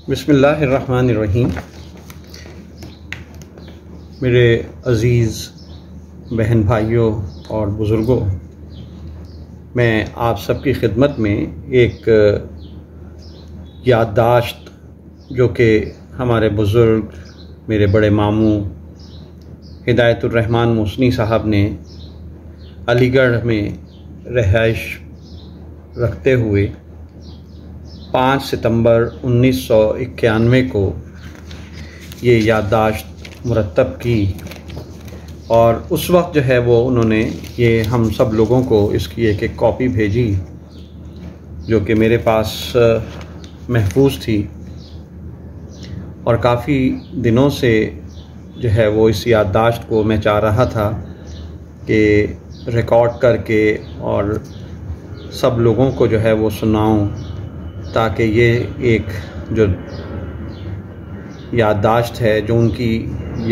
बिस्मिल्लाहिर्रहमानिर्रहीम। मेरे अज़ीज़ बहन भाइयों और बुज़ुर्गों, मैं आप सबकी खिदमत में एक याददाश्त जो कि हमारे बुज़ुर्ग, मेरे बड़े मामू हिदायतुर्रहमान मोसनी साहब ने अलीगढ़ में रहाइश रखते हुए 5 सितंबर 1991 को ये याददाश्त मुरतब की और उस वक्त जो है वो उन्होंने ये हम सब लोगों को इसकी एक कॉपी भेजी जो कि मेरे पास महफूज थी और काफ़ी दिनों से जो है वो इस याददाश्त को मैं चाह रहा था कि रिकॉर्ड करके और सब लोगों को जो है वो सुनाऊं, ताकि ये एक जो याददाश्त है जो उनकी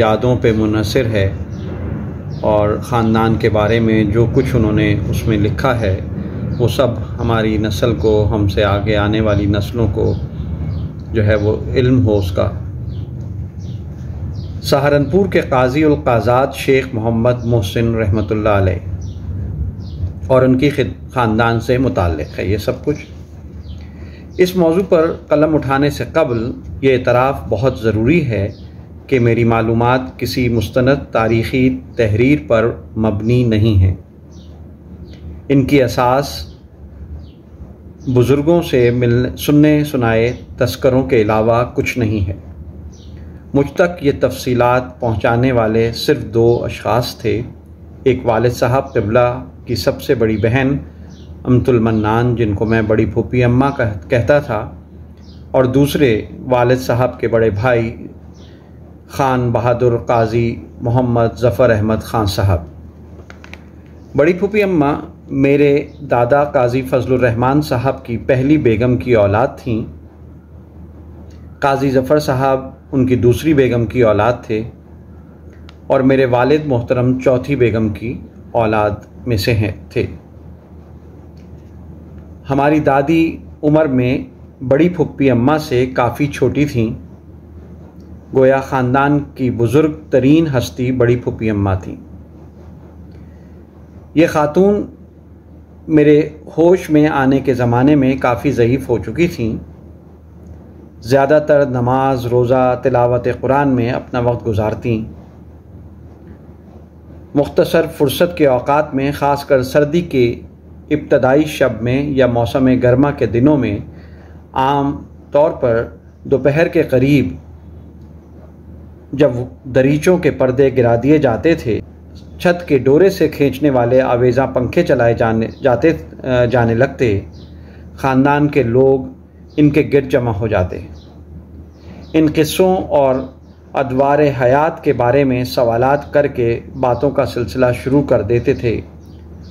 यादों पे मुनहसर है और ख़ानदान के बारे में जो कुछ उन्होंने उसमें लिखा है वो सब हमारी नस्ल को, हमसे आगे आने वाली नस्लों को जो है वो इल्म हो उसका। सहारनपुर के काजी उल क़ाज़ात शेख मोहम्मद मोहसिन रहमतुल्लाह अलैह और उनकी ख़ानदान से मुताल्लिक़ है ये सब कुछ। इस मौजू पर कलम उठाने से कबल ये इतराफ़ बहुत ज़रूरी है कि मेरी मालूमात किसी मुस्तनद तारीख़ी तहरीर पर मबनी नहीं है। इनकी असास बुज़ुर्गों से सुनने सुनाए तस्करों के अलावा कुछ नहीं है। मुझ तक ये तफसीलात पहुँचाने वाले सिर्फ़ 2 अशख़ास थे। एक वालिद साहब क़िबला की सबसे बड़ी बहन अमतुल मन्नान, जिनको मैं बड़ी फूफी अम्मा कहता था, और दूसरे वालिद साहब के बड़े भाई ख़ान बहादुर काजी मोहम्मद ज़फ़र अहमद ख़ान साहब। बड़ी फूफी अम्मा मेरे दादा काजी फ़ज़लुर रहमान साहब की पहली बेगम की औलाद थीं। काजी ज़फ़र साहब उनकी दूसरी बेगम की औलाद थे और मेरे वालिद मोहतरम चौथी बेगम की औलाद में से थे। हमारी दादी उम्र में बड़ी फूफी अम्मा से काफ़ी छोटी थीं। गोया ख़ानदान की बुज़ुर्ग तरीन हस्ती बड़ी फूफी अम्मा थीं। ये ख़ातून मेरे होश में आने के ज़माने में काफ़ी ज़ईफ़ हो चुकी थीं। ज़्यादातर नमाज, रोज़ा, तिलावत कुरान में अपना वक्त गुजारतीं। मुख्तसर फ़ुर्सत के औक़ात में, ख़ासकर सर्दी के इब्तदाई शब में या मौसम गर्मा के दिनों में, आम तौर पर दोपहर के करीब जब दरीचों के पर्दे गिरा दिए जाते थे, छत के डोरे से खींचने वाले आवेज़ा पंखे चलाए जाने लगते, ख़ानदान के लोग इनके गिर्द जमा हो जाते। इन किस्सों और अदवार हयात के बारे में सवालात करके बातों का सिलसिला शुरू कर देते थे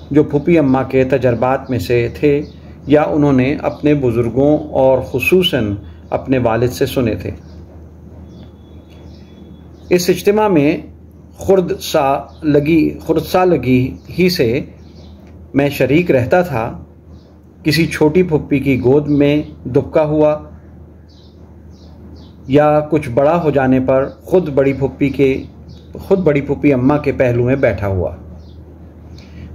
जो फूफी अम्मा के तजर्बात में से थे या उन्होंने अपने बुज़ुर्गों और ख़ुसूसन अपने वालिद से सुने थे। इस इज्तिमा में खुर्द सा लगी ही से मैं शरीक रहता था। किसी छोटी फूफी की गोद में दुबका हुआ या कुछ बड़ा हो जाने पर खुद बड़ी फूफी अम्मा के पहलू में बैठा हुआ।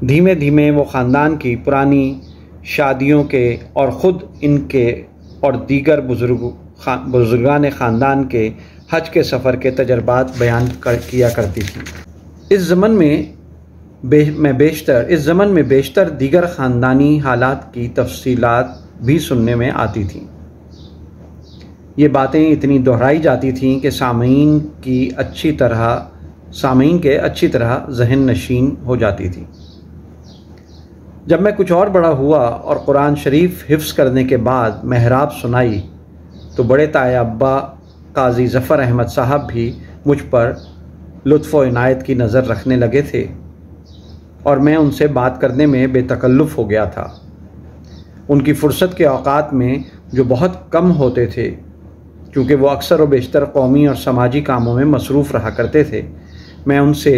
धीमे धीमे वो ख़ानदान की पुरानी शादियों के और ख़ुद इनके और दीगर बुज़ुर्गान ख़ानदान के हज के सफ़र के तजर्बात बयान किया करती थी। इस ज़मन में बेशतर दीगर ख़ानदानी हालात की तफसीलात भी सुनने में आती थीं। ये बातें इतनी दोहराई जाती थीं कि सामीन के अच्छी तरह ज़हन नशीन हो जाती थी। जब मैं कुछ और बड़ा हुआ और कुरान शरीफ हिफ्ज़ करने के बाद महराब सुनाई तो बड़े ताए अब्बा काजी ज़फ़र अहमद साहब भी मुझ पर लुत्फ़ व इनायत की नज़र रखने लगे थे और मैं उनसे बात करने में बेतकल्लुफ़ हो गया था। उनकी फ़ुर्सत के औक़ात में जो बहुत कम होते थे, चूँकि वो अक्सर व बेशतर कौमी और समाजी कामों में मसरूफ़ रहा करते थे, मैं उनसे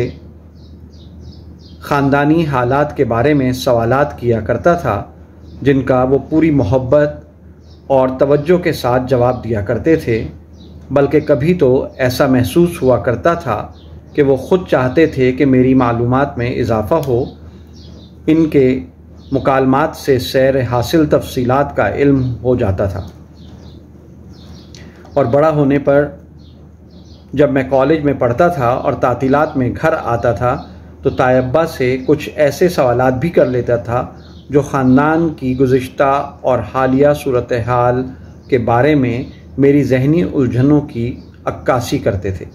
ख़ानदानी हालात के बारे में सवालात किया करता था जिनका वो पूरी मोहब्बत और तवज्जो के साथ जवाब दिया करते थे, बल्कि कभी तो ऐसा महसूस हुआ करता था कि वो ख़ुद चाहते थे कि मेरी मालूमात में इजाफ़ा हो। इनके मुकालमात से सैर हासिल तफसीलात का इल्म हो जाता था। और बड़ा होने पर जब मैं कॉलेज में पढ़ता था और तातीलात में घर आता था तो तायब्बा से कुछ ऐसे सवालात भी कर लेता था जो ख़ानदान की गुज़िश्ता और हालिया सूरत हाल के बारे में मेरी ज़हनी उलझनों की अक्कासी करते थे।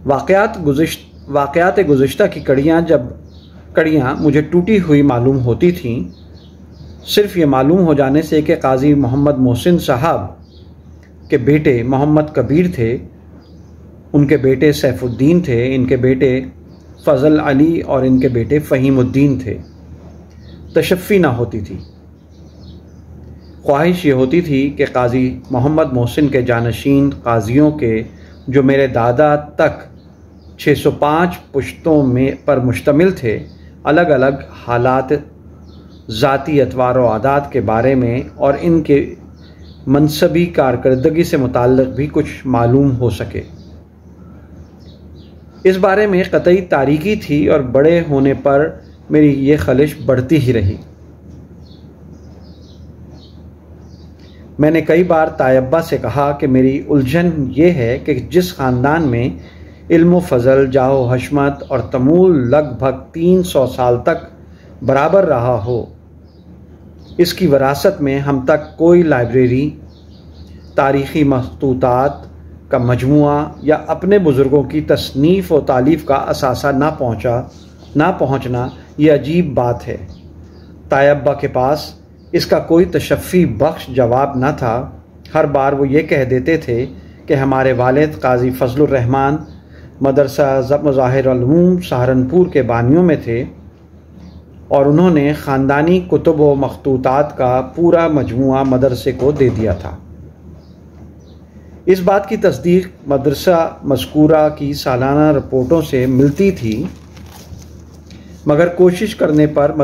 वाक़यात गुज़िश्ता की कड़ियाँ मुझे टूटी हुई मालूम होती थीं। सिर्फ़ ये मालूम हो जाने से कि काज़ी मोहम्मद मोहसिन साहब के बेटे मोहम्मद कबीर थे, उनके बेटे सैफुद्दीन थे, इनके बेटे फ़ज़ल अली और इनके बेटे फ़हीमुद्दीन थे, तशफ़ी ना होती थी। ख्वाहिश ये होती थी कि काज़ी मोहम्मद मोहसिन के जानशीन काजियों के, जो मेरे दादा तक 605 पुश्तों में पर मुश्तमिल थे, अलग अलग हालात, ज़ाती अतवार व आदात के बारे में और इनके मनसबी कारकर्दगी से मुताल्लिक़ भी कुछ मालूम हो सके। इस बारे में क़तई तारीकी थी और बड़े होने पर मेरी ये ख़्वाहिश बढ़ती ही रही। मैंने कई बार तायब्बा से कहा कि मेरी उलझन ये है कि जिस ख़ानदान में इल्म फ़ज़ल, जाहो हशमत और तमूल लगभग 300 साल तक बराबर रहा हो, इसकी वरासत में हम तक कोई लाइब्रेरी, तारीख़ी मखतूतात का मजमुआ या अपने बुज़ुर्गों की तसनीफ़ व तालीफ़ का असासा ना पहुँचना ये अजीब बात है। तायब्बा के पास इसका कोई तशफ़ी बख्श जवाब न था। हर बार वो ये कह देते थे कि हमारे वालिद काज़ी फ़ज़लुर रहमान मदरसा मज़ाहिरुल उलूम सहारनपुर के बानियों में थे और उन्होंने ख़ानदानी कुतुब व मखतूतात का पूरा मजमुआ मदरसे को दे दिया था। इस बात की तस्दीक मदरसा मज़कूरा की सालाना रिपोर्टों से मिलती थी, मगर कोशिश करने पर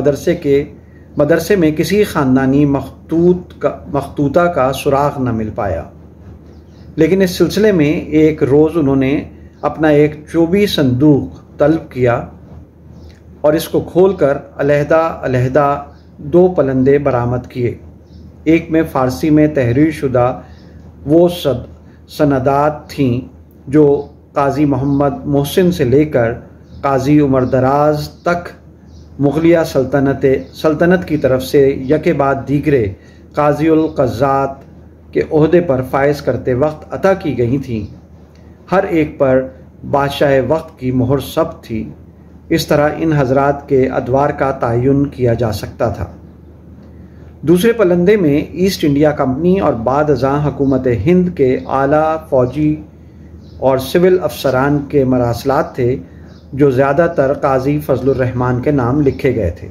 मदरसे में किसी ख़ानदानी मखतूता का सुराग न मिल पाया। लेकिन इस सिलसिले में एक रोज़ उन्होंने अपना एक चोबी संदूक तलब किया और इसको खोलकर अलहदा 2 पलंदे बरामद किए। एक में फ़ारसी में तहरीर शुदा वो सनदात थीं जो काज़ी मोहम्मद मोहसिन से लेकर काज़ी उमर दराज तक मुग़लिया सल्तनत की तरफ से यके बाद दीगरे काज़ीउल क़ज़्ज़ात के ओहदे पर फ़ाइज़ करते वक्त अता की गई थीं। हर एक पर बादशाह वक्त की मोहर सब थी। इस तरह इन हज़रात के अदवार का तयन किया जा सकता था। दूसरे पलंदे में ईस्ट इंडिया कंपनी और बाद अज़ां हुकूमत हिंद के आला फ़ौजी और सिविल अफसरान के मरासलात थे, जो ज़्यादातर काज़ी फ़ज़लुर रहमान के नाम लिखे गए थे।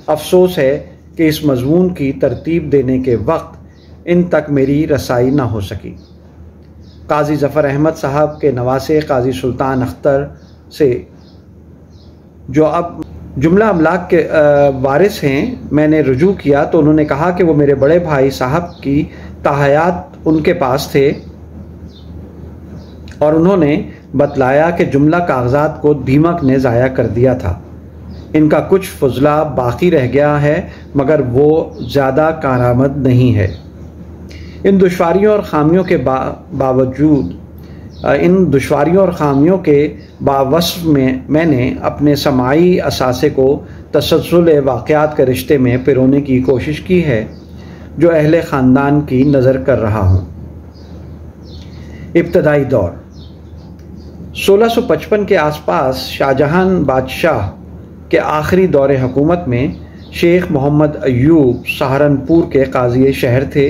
अफसोस है कि इस मज़मून की तरतीब देने के वक्त इन तक मेरी रसाई न हो सकी। काज़ी ज़फ़र अहमद साहब के नवासे काज़ी सुल्तान अख्तर से, जो अब जुमला अमलाक के वारिस हैं, मैंने रुजू किया तो उन्होंने कहा कि वो मेरे बड़े भाई साहब की ताहयात उनके पास थे और उन्होंने बतलाया कि जुमला कागजात को दीमक ने ज़ाया कर दिया था। इनका कुछ फजला बाकी रह गया है, मगर वो ज़्यादा कारामद नहीं है। इन दुश्वारियों और ख़ामियों के बावस्फ़ में मैंने अपने समाई असासे को तसलसल वाक़यात के रिश्ते में पिरोने की कोशिश की है, जो अहले ख़ानदान की नज़र कर रहा हूँ। इब्तदाई दौर 1655 के आसपास शाहजहां बादशाह के आखिरी दौरे हुकूमत में शेख मोहम्मद अयूब सहारनपुर के काज़ी शहर थे।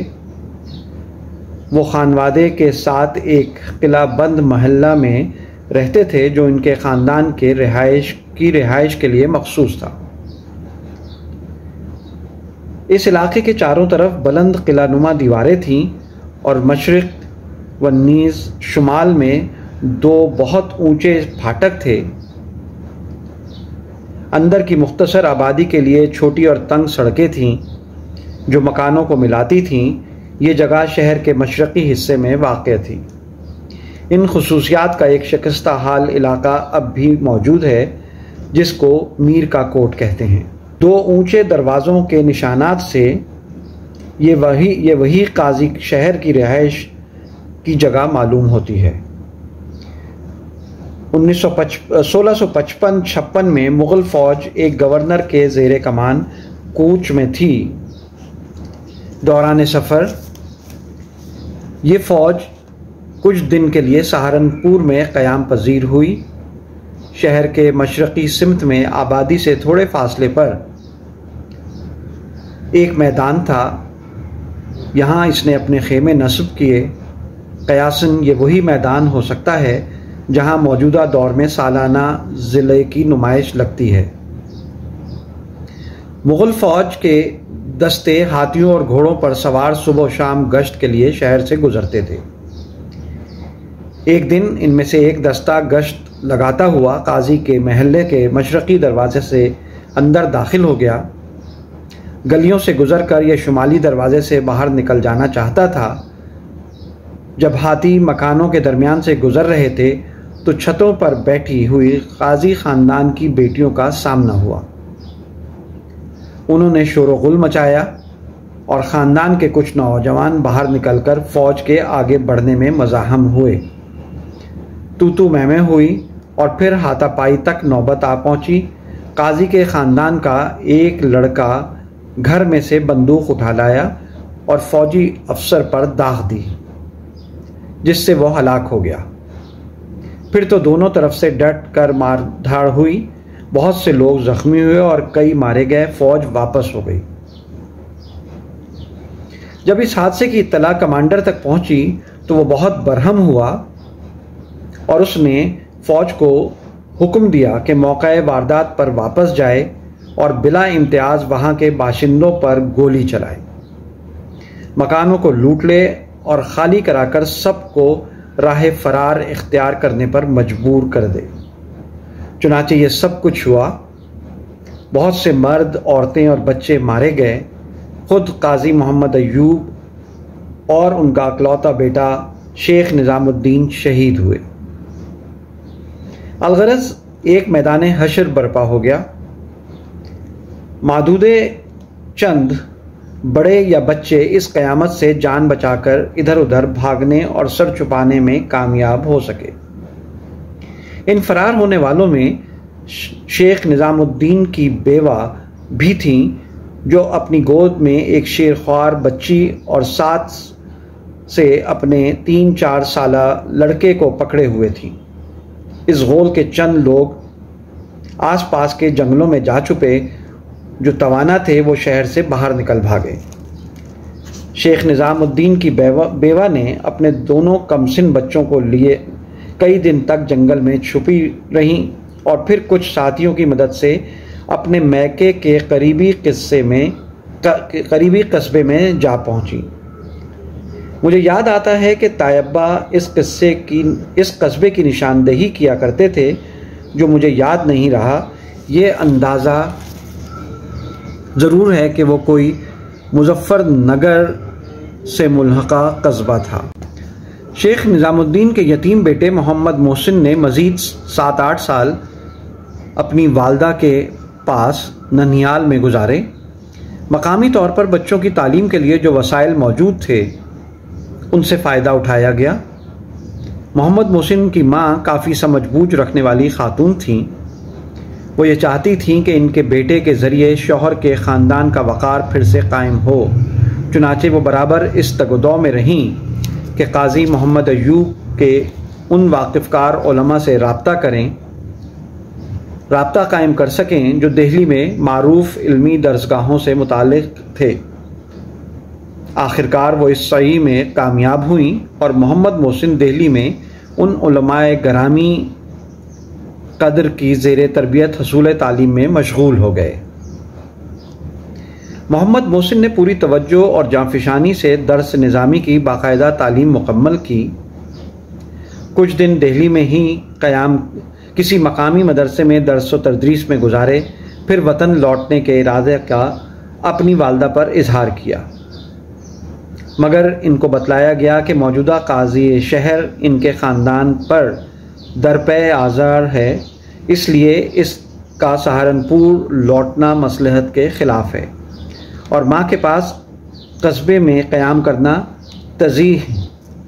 वो खानवादे के साथ एक किला बंद महल्ला में रहते थे, जो इनके ख़ानदान के रिहाइश के लिए मखसूस था। इस इलाके के चारों तरफ बुलंद किलानुमा दीवारें थीं और मशरिक़ व नीज़ शुमाल में 2 बहुत ऊंचे फाटक थे। अंदर की मुख्तसर आबादी के लिए छोटी और तंग सड़कें थीं। जो मकानों को मिलाती थीं, ये जगह शहर के मशरक़ी हिस्से में वाक़ थी। इन खसूसियात का एक शिकस्ता हाल इलाका अब भी मौजूद है, जिसको मीर का कोट कहते हैं। 2 ऊंचे दरवाज़ों के निशानात से ये वही काजी शहर की रिहाइश की जगह मालूम होती है। 1655-56 में मुग़ल फ़ौज एक गवर्नर के ज़ेरे कमान कूच में थी। दौरान सफ़र ये फ़ौज कुछ दिन के लिए सहारनपुर में क़याम पजीर हुई। शहर के मशरक़ी सिमत में आबादी से थोड़े फासले पर एक मैदान था, यहाँ इसने अपने खेमे नस्ब किए। क़यासन ये वही मैदान हो सकता है जहाँ मौजूदा दौर में सालाना ज़िले की नुमाइश लगती है। मुग़ल फ़ौज के दस्ते हाथियों और घोड़ों पर सवार सुबह शाम गश्त के लिए शहर से गुजरते थे। एक दिन इनमें से एक दस्ता गश्त लगाता हुआ काजी के महल्ले के मशरक़ी दरवाज़े से अंदर दाखिल हो गया। गलियों से गुजरकर यह शुमाली दरवाज़े से बाहर निकल जाना चाहता था। जब हाथी मकानों के दरमियान से गुजर रहे थे तो छतों पर बैठी हुई काजी ख़ानदान की बेटियों का सामना हुआ। उन्होंने शोर-ओ-गुल मचाया और ख़ानदान के कुछ नौजवान बाहर निकलकर फ़ौज के आगे बढ़ने में मज़ाहम हुए। तू मैं हुई और फिर हाथापाई तक नौबत आ पहुंची। काजी के ख़ानदान का एक लड़का घर में से बंदूक उठा लाया और फ़ौजी अफसर पर दाग दी, जिससे वो हलाक हो गया। फिर तो दोनों तरफ से डट कर मार धाड़ हुई। बहुत से लोग जख्मी हुए और कई मारे गए। फ़ौज वापस हो गई। जब इस हादसे की इत्तला कमांडर तक पहुंची तो वो बहुत बरहम हुआ और उसने फ़ौज को हुक्म दिया कि मौक़े वारदात पर वापस जाए और बिला इम्तियाज़ वहाँ के बाशिंदों पर गोली चलाए, मकानों को लूट ले और ख़ाली कराकर सबको राह फ़रार इख्तियार करने पर मजबूर कर दे। चुनांचे ये सब कुछ हुआ। बहुत से मर्द, औरतें और बच्चे मारे गए। खुद काजी मोहम्मद अय्यूब और उनका अकलौता बेटा शेख निज़ामुद्दीन शहीद हुए। अलगरज एक मैदान हशर बर्पा हो गया। मादूदे चंद बड़े या बच्चे इस क़यामत से जान बचाकर इधर उधर भागने और सर छुपाने में कामयाब हो सके। इन फरार होने वालों में शेख निज़ामुद्दीन की बेवा भी थीं, जो अपनी गोद में एक शेरख्वार बच्ची और साथ से अपने 3-4 साला लड़के को पकड़े हुए थीं। इस गौल के चंद लोग आसपास के जंगलों में जा छुपे। जो तवाना थे वो शहर से बाहर निकल भागे। शेख निज़ामुद्दीन की बेवा ने अपने दोनों कमसिन बच्चों को लिए कई दिन तक जंगल में छुपी रहीं और फिर कुछ साथियों की मदद से अपने मैके के करीबी कस्बे में जा पहुंची। मुझे याद आता है कि तायब्बा इस कस्बे की निशानदेही किया करते थे, जो मुझे याद नहीं रहा। ये अंदाज़ा ज़रूर है कि वो कोई मुज़फ़्फ़रनगर से मुल्हक़ा कस्बा था। शेख निज़ामुद्दीन के यतीम बेटे मोहम्मद मोहसिन ने मज़ीद 7-8 साल अपनी वालदा के पास ननिहाल में गुजारे। मकामी तौर पर बच्चों की तालीम के लिए जो वसाइल मौजूद थे उनसे फ़ायदा उठाया गया। मोहम्मद मोहसिन की माँ काफ़ी समझबूझ रखने वाली खातून थीं। वो ये चाहती थीं कि इनके बेटे के ज़रिए शौहर के ख़ानदान का वक़ार फिर से कायम हो। चुनाचे वो बराबर इस तगदौ में रहीं कि काजी मोहम्मद अय्यूब के उन वाक़िफ़कार उलमा से राब्ता कायम कर सकें जो दिल्ली में मारूफ़ इल्मी दरसगाहों से मुताल्लिक़ थे। आखिरकार वो इस सही में कामयाब हुई और मोहम्मद मोहसिन दिल्ली में उन उलमाए गरामी कदर की ज़ेरे तरबियत हसूल तालीम में मशगूल हो गए। मोहम्मद मोहसिन ने पूरी तवज्जो और जांफिशानी से दर्स निज़ामी की बाकायदा तालीम मुकम्मल की। कुछ दिन दिल्ली में ही किसी मकामी मदरसे में दर्स व तदरीस में गुजारे। फिर वतन लौटने के इरादे का अपनी वालदा पर इजहार किया, मगर इनको बतलाया गया कि मौजूदा काजी शहर इनके ख़ानदान पर दरपे आज़ार है, इसलिए इसका सहारनपुर लौटना मसलहत के ख़िलाफ़ है और माँ के पास कस्बे में क़याम करना तज़ीह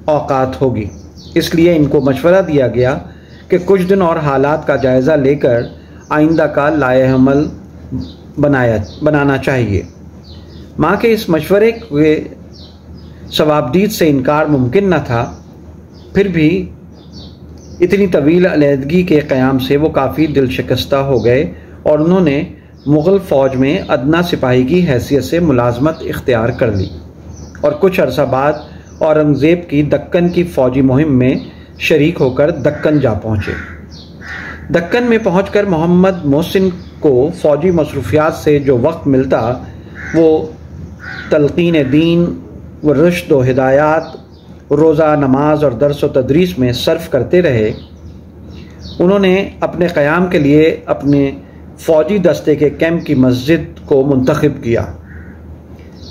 औक़ात होगी। इसलिए इनको मशवरा दिया गया कि कुछ दिन और हालात का जायज़ा लेकर आइंदा का लाएअमल बनाना चाहिए। माँ के इस मशवरे के सवाबदीद से इनकार मुमकिन न था, फिर भी इतनी तवील अलहदगी के क़याम से वो काफ़ी दिल शिकस्ता हो गए और उन्होंने मुग़ल फ़ौज में अदना सिपाही की हैसियत से मुलाजमत इख्तियार कर ली और कुछ अरसा बाद औरंगज़ेब की दक्कन की फ़ौजी मुहिम में शरीक होकर दक्कन जा पहुँचे। दक्कन में पहुँचकर मोहम्मद मोहसिन को फ़ौजी मसरूफ़ियात से जो वक्त मिलता वो तलक़ीन दीन व रुश्द व हिदायत, रोज़ा, नमाज और दर्स व तदरीस में सर्फ करते रहे। उन्होंने अपने क़याम के लिए अपने फ़ौजी दस्ते के कैंप की मस्जिद को मुंतखब किया,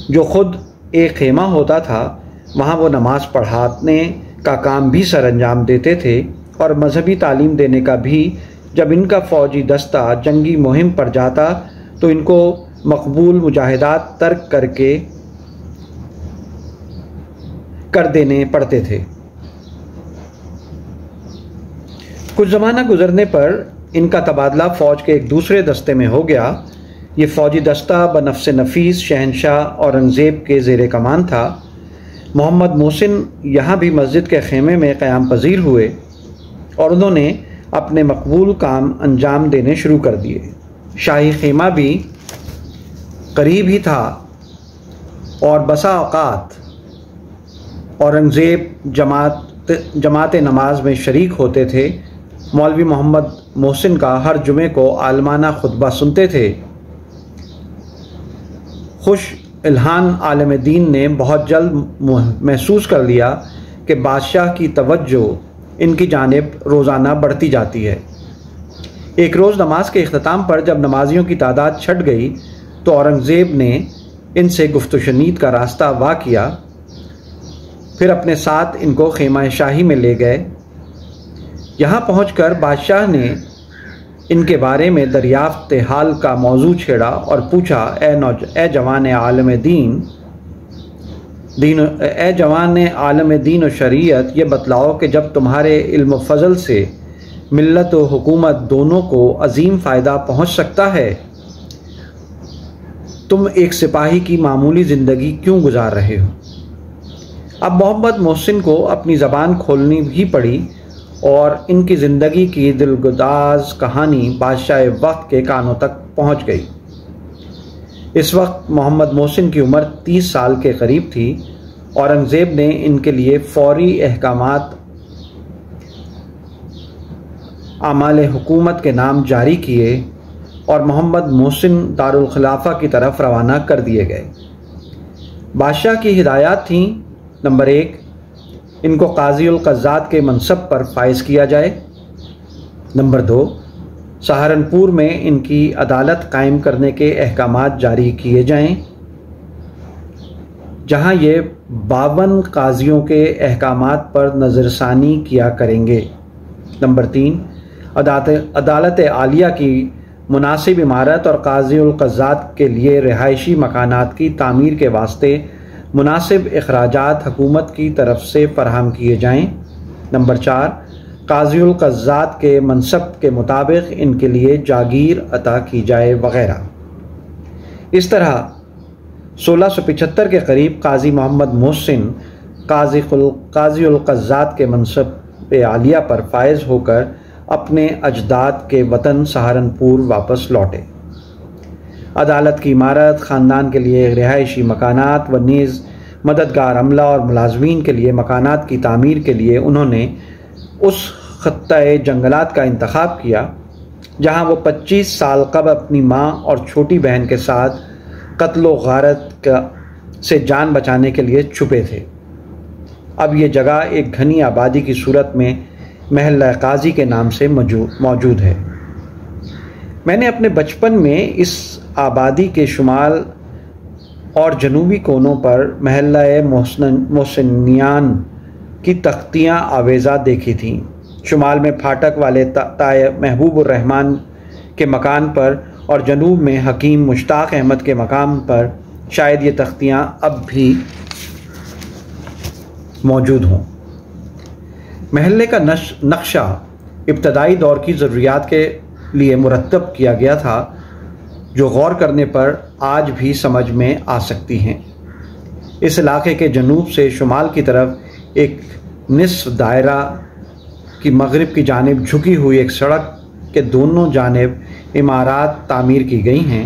जो ख़ुद एक खेमा होता था। वहाँ वो नमाज पढ़ाने का काम भी सर अंजाम देते थे और मजहबी तालीम देने का भी। जब इनका फ़ौजी दस्ता जंगी मुहिम पर जाता तो इनको मकबूल मुजाहिदात तर्क कर देने पड़ते थे। कुछ ज़माना गुजरने पर इनका तबादला फ़ौज के एक दूसरे दस्ते में हो गया। ये फ़ौजी दस्ता बनफ्स नफीस शहनशाह औरंगज़ेब के ज़ेर कमान था। मोहम्मद मोहसिन यहाँ भी मस्जिद के खेमे में क़याम पजीर हुए और उन्होंने अपने मकबूल काम अंजाम देने शुरू कर दिए। शाही खेमा भी करीब ही था और बसा औक़ात औरंगज़ेब जमात नमाज में शरीक होते थे। मौलवी मोहम्मद मोहसिन का हर जुमे को आलमाना खुतबा सुनते थे। खुश इल्हान आलम दीन ने बहुत जल्द महसूस कर लिया कि बादशाह की तवज्जो इनकी जानिब रोज़ाना बढ़ती जाती है। एक रोज़ नमाज के इख्तिताम पर जब नमाजियों की तादाद छट गई तो औरंगज़ेब ने इनसे गुफ्तशनीद का रास्ता वाह किया। फिर अपने साथ इनको खेमा शाही में ले गए। यहाँ पहुँचकर बादशाह ने इनके बारे में दरियाफ्त हाल का मौजू छेड़ा और पूछा, ए जवान आलम दीन और शरीयत, ये बतलाओ कि जब तुम्हारे इल्म फ़ज़ल से मिल्लत व हुकूमत दोनों को अजीम फ़ायदा पहुँच सकता है, तुम एक सिपाही की मामूली ज़िंदगी क्यों गुजार रहे हो? अब मोहम्मद मोहसिन को अपनी ज़बान खोलनी ही पड़ी और इनकी ज़िंदगी की दिलगुदाज कहानी बादशाह वक्त के कानों तक पहुंच गई। इस वक्त मोहम्मद मोहसिन की उम्र 30 साल के करीब थी। औरंगज़ेब ने इनके लिए फ़ौरी अहकामात आमाल हुकूमत के नाम जारी किए और मोहम्मद मोहसिन दारुल खिलाफा की तरफ रवाना कर दिए गए। बादशाह की हिदायत थी, नंबर 1, इनको काज़ी उल क़ज़्ज़ात के मनसब पर फाइज किया जाए। नंबर 2, सहारनपुर में इनकी अदालत कायम करने के अहकामात जारी किए जाएं, जहां ये 52 काजियों के अहकामात पर नज़रसानी किया करेंगे। नंबर 3, अदालत आलिया की मुनासिब इमारत और काज़ी उल क़ज़्ज़ात के लिए रिहायशी मकानात की तामीर के वास्ते मुनासिब अखराजात हुकूमत की तरफ से फ़राहम किए जाएँ। नंबर 4, काज़ी उल क़ज़्ज़ात के मनसब के मुताबिक इनके लिए जागीर अता की जाए वग़ैरह। इस तरह 1675 के करीब काजी मोहम्मद मोहसिन काजी उल क़ज़्ज़ात के मनसब आलिया पर फायज होकर अपने अजदाद के वतन सहारनपुर वापस लौटे। अदालत की इमारत, ख़ानदान के लिए रिहायशी मकानात व नीज़ मददगार अमला और मुलाजमीन के लिए मकानात की तामीर के लिए उन्होंने उस खत्ते जंगलात का इंतखाब किया जहाँ वो 25 साल कबल अपनी माँ और छोटी बहन के साथ कत्ल व गारत से जान बचाने के लिए छुपे थे। अब ये जगह एक घनी आबादी की सूरत में महल्ला काजी के नाम से मौजूद है। मैंने अपने बचपन में इस आबादी के शुमाल और जनूबी कोनों पर महल्ला मोहसिनियान की तख्तियाँ आवेज़ा देखी थीं। शुमाल में फाटक वाले ताए महबूबुर रहमान के मकान पर और जनूब में हकीम मुश्ताक अहमद के मकाम पर शायद ये तख्तियाँ अब भी मौजूद हों। महल्ले का नक्शा इब्तदाई दौर की ज़रूरियात के लिए मुरतब किया गया था, जो गौर करने पर आज भी समझ में आ सकती हैं। इस इलाके के जनूब से शुमाल की तरफ एक निस्फ दायरा की मगरिब की जानिब झुकी हुई एक सड़क के दोनों जानिब इमारात तामीर की गई हैं।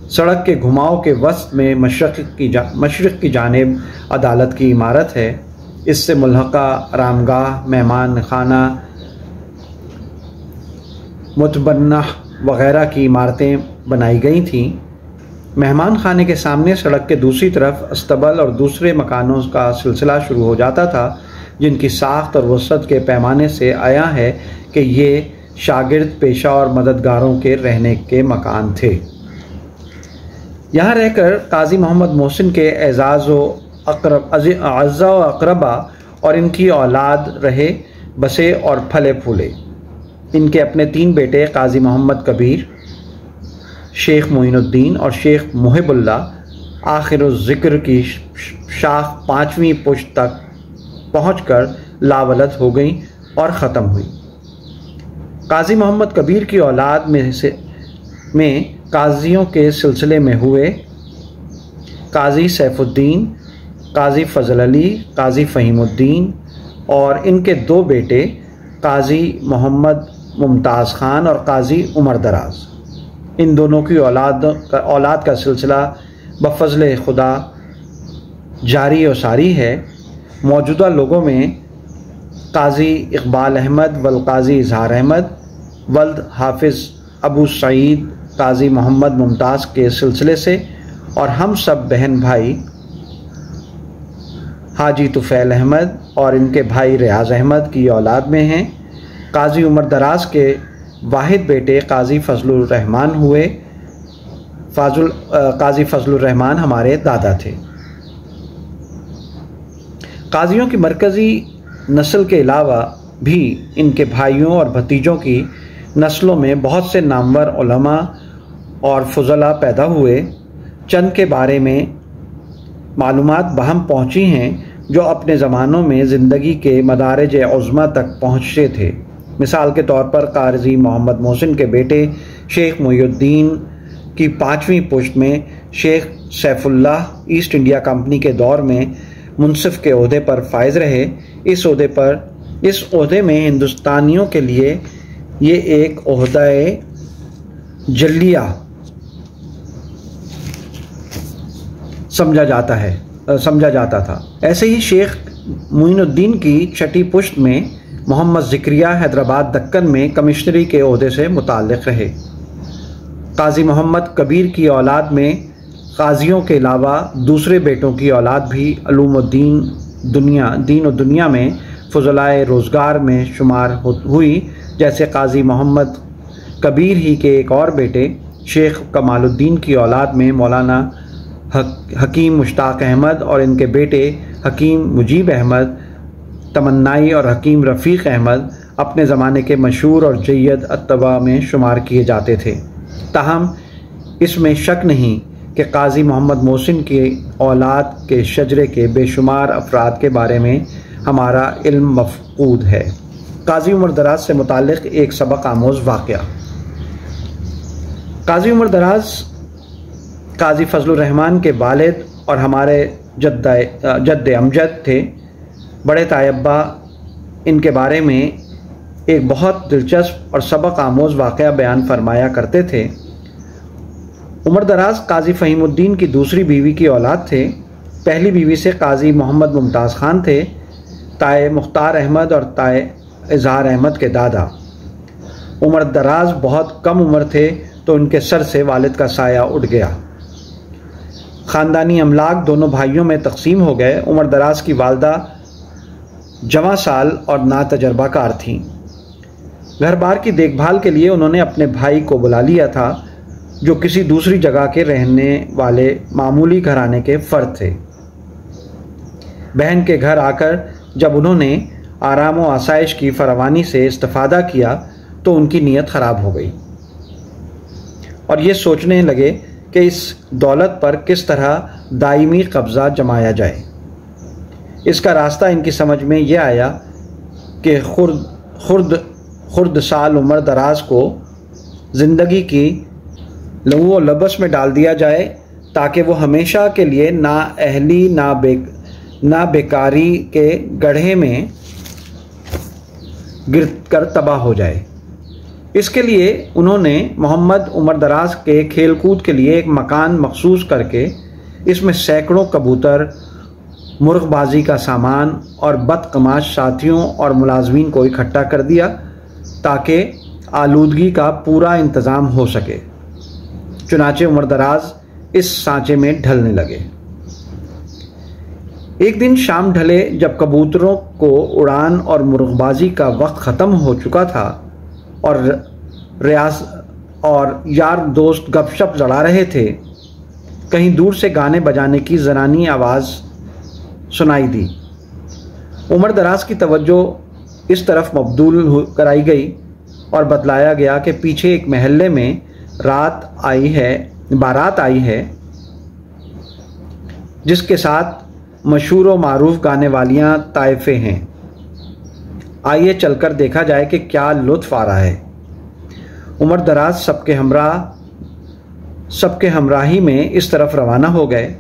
सड़क के घुमाव के वस्त में मशरिक़ की जानिब अदालत की इमारत है। इससे मुल्हका आरामगाह, मेहमान खाना, मुतबन्ना वग़ैरह की इमारतें बनाई गई थीं। मेहमान खाने के सामने सड़क के दूसरी तरफ अस्तबल और दूसरे मकानों का सिलसिला शुरू हो जाता था, जिनकी साख्त और वसअत के पैमाने से आया है कि ये शागिर्द, पेशा और मददगारों के रहने के मकान थे। यहाँ रहकर काजी मोहम्मद मोहसिन के अज़्ज़ा व अक़रबा और इनकी औलाद रहे, बसे और फले फूले। इनके अपने 3 बेटे काजी मोहम्मद कबीर, शेख मोइनुद्दीन और शेख मुहिबुल्लाह आखिरुज़्ज़िक्र की शाख 5वीं पुश्त तक पहुँचकर लावलद हो गई और ख़त्म हुई। काजी मोहम्मद कबीर की औलाद में काजियों के सिलसिले में हुए काजी सैफुद्दीन, काजी फ़ज़ल अली, काजी फ़हीमुद्दीन और इनके 2 बेटे काजी मोहम्मद मुमताज़ ख़ान और काजी उमर दराज। इन दोनों की औलाद का सिलसिला बफ़ज़्ल खुदा जारी और सारी है। मौजूदा लोगों में काजी इकबाल अहमद वल काजी इजहार अहमद वल्द हाफिज़ अबू सईद काजी मोहम्मद मुमताज़ के सिलसिले से और हम सब बहन भाई हाजी तुफ़ैल अहमद और इनके भाई रियाज़ अहमद की औलाद में हैं। काजी उमर दराज के वाहिद बेटे काजी फ़ज़लुर रहमान हुए। काजी फ़ज़लुर रहमान हमारे दादा थे। काजियों की मरकज़ी नस्ल के अलावा भी इनके भाइयों और भतीजों की नस्लों में बहुत से नामवर उलमा और फ़ुज़ला पैदा हुए। चंद के बारे में मालूमात बहम पहुँची हैं जो अपने ज़मानों में ज़िंदगी के मदारिज उज़्मा तक पहुँचे थे। मिसाल के तौर पर काजी मोहम्मद मोहसिन के बेटे शेख मुहिउद्दीन की 5वीं पुश्त में Sheikh Saifullah East India Company के दौर में मुंसिफ के ओहदे पर फायज रहे। इस ओहदे में हिंदुस्तानियों के लिए ये एक ओहदाए जलिया समझा जाता था। ऐसे ही शेख मोइनुद्दीन की 6ठी पुश्त में मोहम्मद ज़िक्रिया हैदराबाद दक्कन में कमिश्नरी के ओहदे से मुताल्लिक़ रहे। काजी मोहम्मद कबीर की औलाद में काजियों के अलावा दूसरे बेटों की औलाद भी अलूमुद्दीन दीन और दुनिया में फ़ुज़लाए रोज़गार में शुमार हुई। जैसे काजी मोहम्मद कबीर ही के एक और बेटे शेख कमालुद्दीन की औलाद में मौलाना हकीम मुश्ताक अहमद और इनके बेटे हकीम मुजीब अहमद तमन्नाई और हकीम रफ़ीक अहमद अपने ज़माने के मशहूर और जय्यद अत्तबा में शुमार किए जाते थे। ताहम इसमें शक नहीं कि काजी मोहम्मद मोहसिन की औलाद के शजरे के बेशुमार अफराद के बारे में हमारा इल्म मफ़कूद है। काजी उमर दराज से मुताल्लिक़ एक सबक आमोज़ वाक़या। काजी उमर दराज काजी फ़ज़लुर रहमान के वालिद और हमारे जद्द अमजद थे। बड़े तायब्बा इनके बारे में एक बहुत दिलचस्प और सबक आमोज़ वाक़या बयान फरमाया करते थे। उमर दराज काजी फ़हीमुद्दीन की दूसरी बीवी की औलाद थे। पहली बीवी से काजी मोहम्मद मुमताज़ ख़ान थे, ताए मुख्तार अहमद और ताए इजहार अहमद के दादा। उमर दराज बहुत कम उम्र थे तो उनके सर से वालिद का साया उठ गया। ख़ानदानी अमलाक दोनों भाइयों में तकसीम हो गए। उमर दराज की वालदा जवां साल और नातजर्बाकार थीं। घर बार की देखभाल के लिए उन्होंने अपने भाई को बुला लिया था। जो किसी दूसरी जगह के रहने वाले मामूली घराने के फर्द थे। बहन के घर आकर जब उन्होंने आराम व आसाइश की फरावानी से इस्तिफादा किया तो उनकी नीयत ख़राब हो गई और ये सोचने लगे कि इस दौलत पर किस तरह दायमी कब्ज़ा जमाया जाए। इसका रास्ता इनकी समझ में यह आया कि खुर्द साल उम्र दराज को ज़िंदगी की लहू व लबस में डाल दिया जाए ताकि वो हमेशा के लिए नाअहली ना बेकारी के गड्ढे में गिर कर तबाह हो जाए। इसके लिए उन्होंने मोहम्मद उमर दराज के खेलकूद के लिए एक मकान मखसूस करके इसमें सैकड़ों कबूतर, मुर्गबाजी का सामान और बदकमाश साथियों और मुलाजमीन को इकट्ठा कर दिया ताकि आलूदगी का पूरा इंतज़ाम हो सके। चुनाचे उमर दराज इस सांचे में ढलने लगे। एक दिन शाम ढले जब कबूतरों को उड़ान और मुर्गबाजी का वक्त ख़त्म हो चुका था और यार दोस्त गपशप लड़ा रहे थे, कहीं दूर से गाने बजाने की ज़नानी आवाज़ सुनाई दी। उमर दराज की तवज्जो इस तरफ मबदूल कराई गई और बतलाया गया कि पीछे एक महल्ले में बारात आई है जिसके साथ मशहूर व मारूफ गाने वालियाँ ताइफे हैं। आइए चलकर देखा जाए कि क्या लुत्फ़ आ रहा है। उमर दराज सबके हमराही में इस तरफ रवाना हो गए।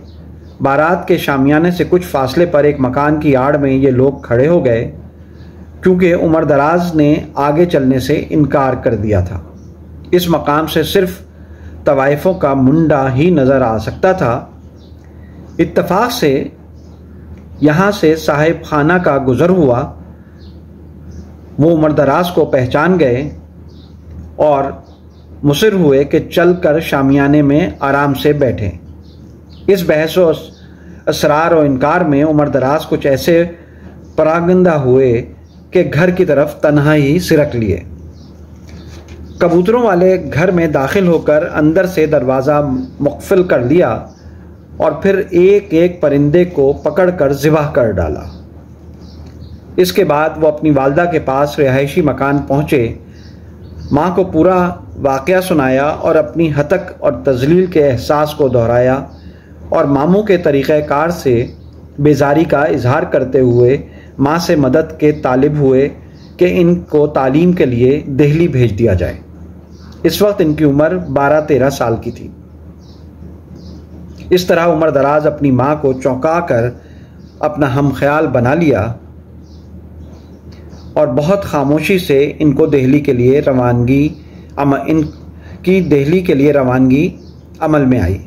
बारात के शामियाने से कुछ फासले पर एक मकान की आड़ में ये लोग खड़े हो गए क्योंकि उमर दराज ने आगे चलने से इनकार कर दिया था। इस मकाम से सिर्फ तवाइफों का मुंडा ही नज़र आ सकता था। इत्तफाक से यहाँ से साहिब खाना का गुज़र हुआ। वो उमर दराज को पहचान गए और मुसिर हुए कि चल कर शामियाने में आराम से बैठें। इस बहस व असरार और इनकार में उमर दराज कुछ ऐसे परागंदा हुए कि घर की तरफ तन्हा ही सिरक लिए। कबूतरों वाले घर में दाखिल होकर अंदर से दरवाज़ा मुक़फ़िल कर लिया और फिर एक एक परिंदे को पकड़कर ज़िबाह कर डाला। इसके बाद वो अपनी वालदा के पास रिहायशी मकान पहुँचे, माँ को पूरा वाक़या सुनाया और अपनी हतक और तज़लील के एहसास को दोहराया और मामू के तरीक़ाकार से बेजारी का इजहार करते हुए माँ से मदद के तालिब हुए कि इनको तालीम के लिए दिल्ली भेज दिया जाए। इस वक्त इनकी उम्र 12-13 साल की थी। इस तरह उमर दराज अपनी माँ को चौंका कर अपना हम ख्याल बना लिया और बहुत खामोशी से इनको दिल्ली के लिए रवानगी अमल में आई।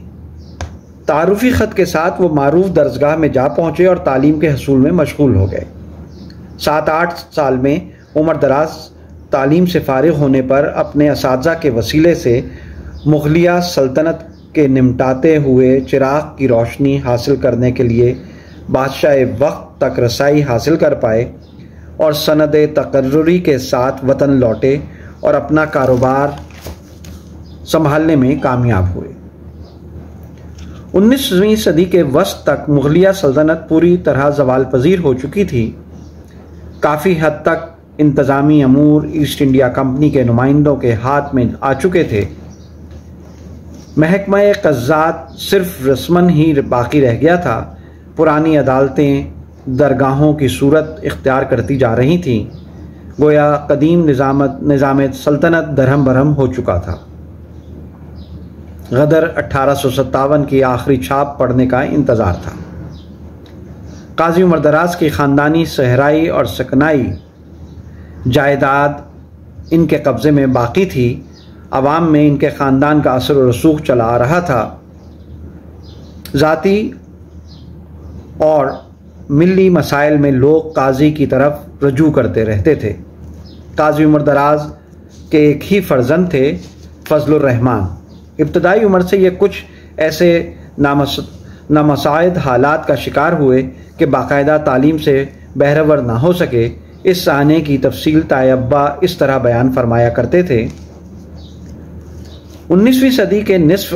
तारुफ़ी ख़त के साथ वो मारूफ दरसगाह में जा पहुँचे और तालीम के हसूल में मशगूल हो गए। 7-8 साल में उमर दराज तालीम से फ़ारिग़ होने पर अपने असातिज़ा के वसीले से मुग़लिया सल्तनत के निमटाते हुए चिराग की रोशनी हासिल करने के लिए बादशाह वक्त तक रसाई हासिल कर पाए और सनद तकर्रुरी के साथ वतन लौटे और अपना कारोबार संभालने में कामयाब हुए। 19वीं सदी के वस्त तक मुग़लिया सल्तनत पूरी तरह ज़वाल पज़ीर हो चुकी थी। काफ़ी हद तक इंतज़ामी अमूर ईस्ट इंडिया कंपनी के नुमाइंदों के हाथ में आ चुके थे। महकमा क़ज़्ज़ात सिर्फ रस्मन ही बाकी रह गया था। पुरानी अदालतें दरगाहों की सूरत इख्तियार करती जा रही थीं। गोया कदीम निज़ाम सल्तनत दरहम बरहम हो चुका था। गदर 1857 की आखिरी छाप पड़ने का इंतज़ार था। काजी उमर दराज की ख़ानदानी सहराई और सकनाई जायदाद इनके कब्ज़े में बाकी थी। अवाम में इनके ख़ानदान का असर व रसूख चला आ रहा था। ज़ाती और मिली मसाइल में लोग काजी की तरफ रजू करते रहते थे। काजी उमर दराज के एक ही फ़र्जंद थे, फजलुर रहमान। इब्तदाई उम्र से ये कुछ ऐसे नामसाइद हालात का शिकार हुए कि बाकायदा तालीम से बहरवर ना हो सके। इस साने की तफसील तायब्बा इस तरह बयान फरमाया करते थे 19वीं सदी के निस्फ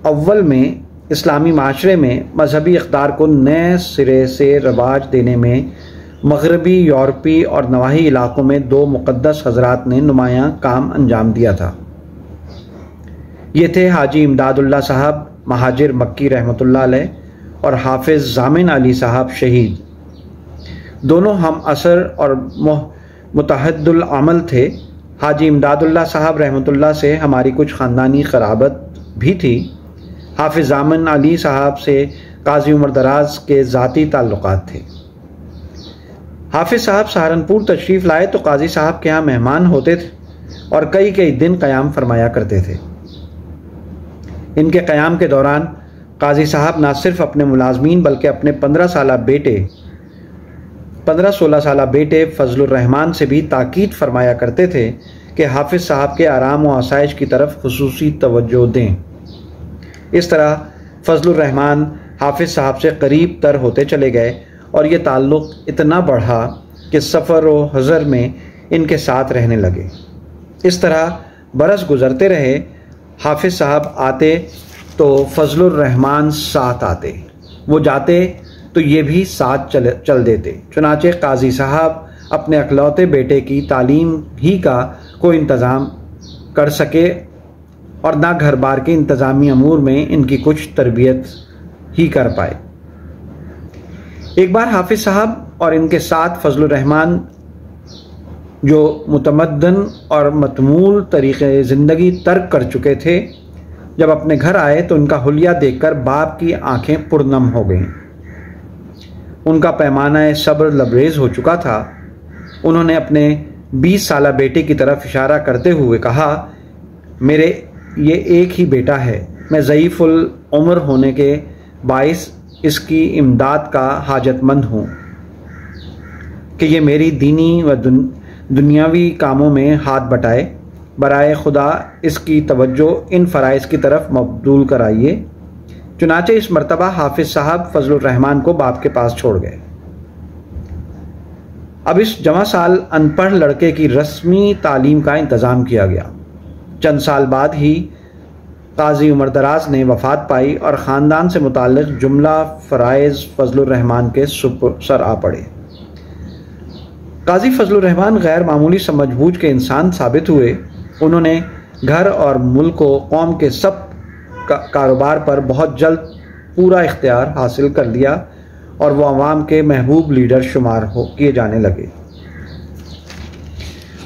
अव्वल में इस्लामी माशरे में मजहबी इक़्तिदार को नए सिरे से रवाज देने में मगरबी, यूरोपी और नवाही इलाकों में दो मुक़द्दस हज़रात ने नुमायां काम अंजाम दिया था। ये थे हाजी इमदादुल्लाह साहब महाजिर मक्की रहमतुल्लाह अलैह और हाफिज़ ज़ामिन अली साहब शहीद। दोनों हम असर और मुतहद्दुल अमल थे। हाजी इमदादुल्लाह साहब रहमतुल्लाह से हमारी कुछ ख़ानदानी क़राबत भी थी। हाफिज़ ज़ामिन अली साहब से काजी उमर दराज के ज़ाती ताल्लुकात थे। हाफिज़ साहब सहारनपुर तशरीफ़ लाए तो काजी साहब के यहाँ मेहमान होते थे और कई कई दिन क़याम फरमाया करते थे। इनके क़याम के दौरान काजी साहब न सिर्फ अपने मुलाजमीन बल्कि अपने 15-16 साल बेटे फजलुर रहमान से भी ताकीद फरमाया करते थे कि हाफिज़ साहब के आराम व आसाइश की तरफ खुसूसी तवज्जो दें। इस तरह फजलुर रहमान हाफिज़ साहब से करीब तर होते चले गए और ये ताल्लुक़ इतना बढ़ा कि सफ़र व हज़र में इनके साथ रहने लगे। इस तरह बरस गुज़रते रहे। हाफिज़ साहब आते तो फजलुर रहमान साथ आते, वो जाते तो ये भी साथ चल देते। चुनाचे काजी साहब अपने अकलौते बेटे की तालीम ही का कोई इंतज़ाम कर सके और ना घर बार के इंतज़ामी अमूर में इनकी कुछ तरबियत ही कर पाए। एक बार हाफिज़ साहब और इनके साथ फजलुर रहमान जो मुतमद्दन और मतमूल तरीक़े ज़िंदगी तर्क कर चुके थे, जब अपने घर आए तो इनका हुलिया देखकर बाप की आंखें पुरनम हो गईं। उनका पैमाना सब्र लबरेज हो चुका था। उन्होंने अपने 20 साला बेटे की तरफ इशारा करते हुए कहा, मेरे ये एक ही बेटा है। मैं ज़ईफ़ुल उम्र होने के बाइस इसकी इमदाद का हाजतमंद हूँ कि ये मेरी दीनी व दुनियावी कामों में हाथ बटाए। बराए खुदा इसकी तवज्जो इन फ़राइज़ की तरफ मबदूल कराइए। चुनाचे इस मर्तबा हाफिज़ साहब फजलुर रहमान को बाप के पास छोड़ गए। अब इस जवां साल अनपढ़ लड़के की रस्मी तालीम का इंतज़ाम किया गया। चंद साल बाद ही काजी उमर दराज ने वफ़ात पाई और ख़ानदान से मुताल्लिक़ जुमला फ़राइज़ फजलुर रहमान के सर आ पड़े। काजी फजलुर रहमान गैर मामूली समझबूझ के इंसान साबित हुए। उन्होंने घर और मुल्क को कौम के सब कारोबार पर बहुत जल्द पूरा इख्तियार हासिल कर लिया और वो अवाम के महबूब लीडर शुमार किए जाने लगे।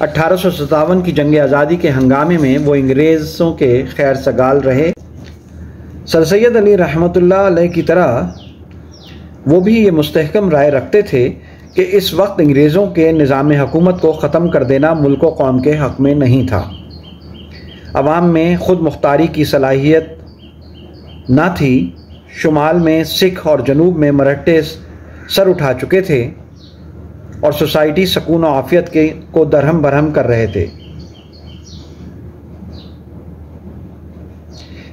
1857 की जंग आज़ादी के हंगामे में वो अंग्रेज़ों के खैर सगाल रहे। सर सैयद अली रहमतुल्लाह अलैह की तरह वो भी ये मुस्तहकम राय रखते थे कि इस वक्त अंग्रेज़ों के निज़ाम हुकूमत को ख़त्म कर देना मुल्क व कौम के हक़ में नहीं था। अवाम में ख़ुद मुख्तारी की सलाहियत ना थी। शुमाल में सिख और जनूब में मराठे सर उठा चुके थे और सोसाइटी सकून और आफियत को दरहम बरहम कर रहे थे।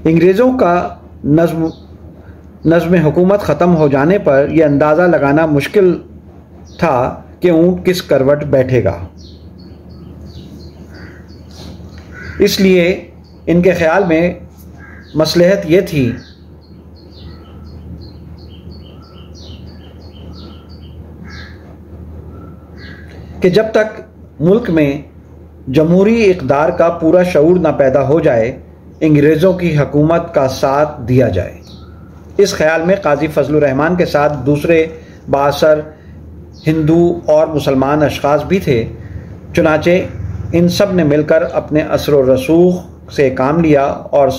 अंग्रेज़ों का नज़्म हुकूमत ख़त्म हो जाने पर यह अंदाज़ा लगाना मुश्किल था कि ऊँट किस करवट बैठेगा। इसलिए इनके ख्याल में मसलहत ये थी कि जब तक मुल्क में जमहूरी इक़्तिदार का पूरा शऊर न पैदा हो जाए, अंग्रेज़ों की हुकूमत का साथ दिया जाए। इस ख्याल में काजी फजलुर रहमान के साथ दूसरे बासर हिंदू और मुसलमान अशख़ास भी थे। चुनाचे इन सब ने मिलकर अपने असर व रसूख से काम लिया और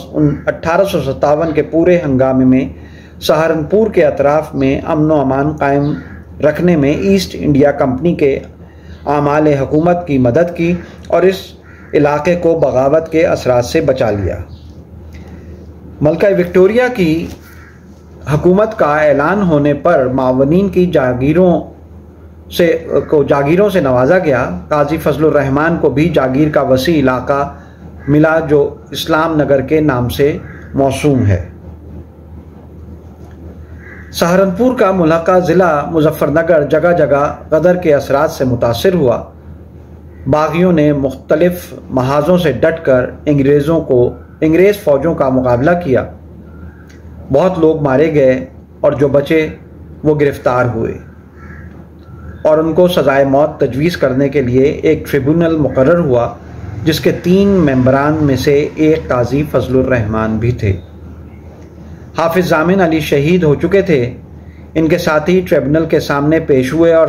1857 के पूरे हंगामे में सहारनपुर के अतराफ़ में अमन व अमान कायम रखने में ईस्ट इंडिया कंपनी के आमाल हुकूमत की मदद की और इस इलाके को बगावत के असरात से बचा लिया। मलका विक्टोरिया की हुकूमत का ऐलान होने पर मावनीन की जागीरों से नवाजा गया। काजी फजलुर रहमान को भी जागीर का वसी इलाका मिला जो इस्लाम नगर के नाम से मौसूम है। सहारनपुर का मुल्हका ज़िला मुजफ्फरनगर जगह जगह गदर के असरात से मुतासिर हुआ। बागियों ने मुख्तलिफ महाजों से डट कर अंग्रेज़ों को अंग्रेज़ फ़ौजों का मुकाबला किया। बहुत लोग मारे गए और जो बचे वो गिरफ़्तार हुए और उनको सज़ाए मौत तजवीज़ करने के लिए एक ट्रिब्यूनल मुकर्रर हुआ, जिसके 3 मेंबरान में से एक काजी फजलुर रहमान भी थे। हाफिज़ ज़ामिन अली शहीद हो चुके थे। इनके साथी ट्रिब्यूनल के सामने पेश हुए और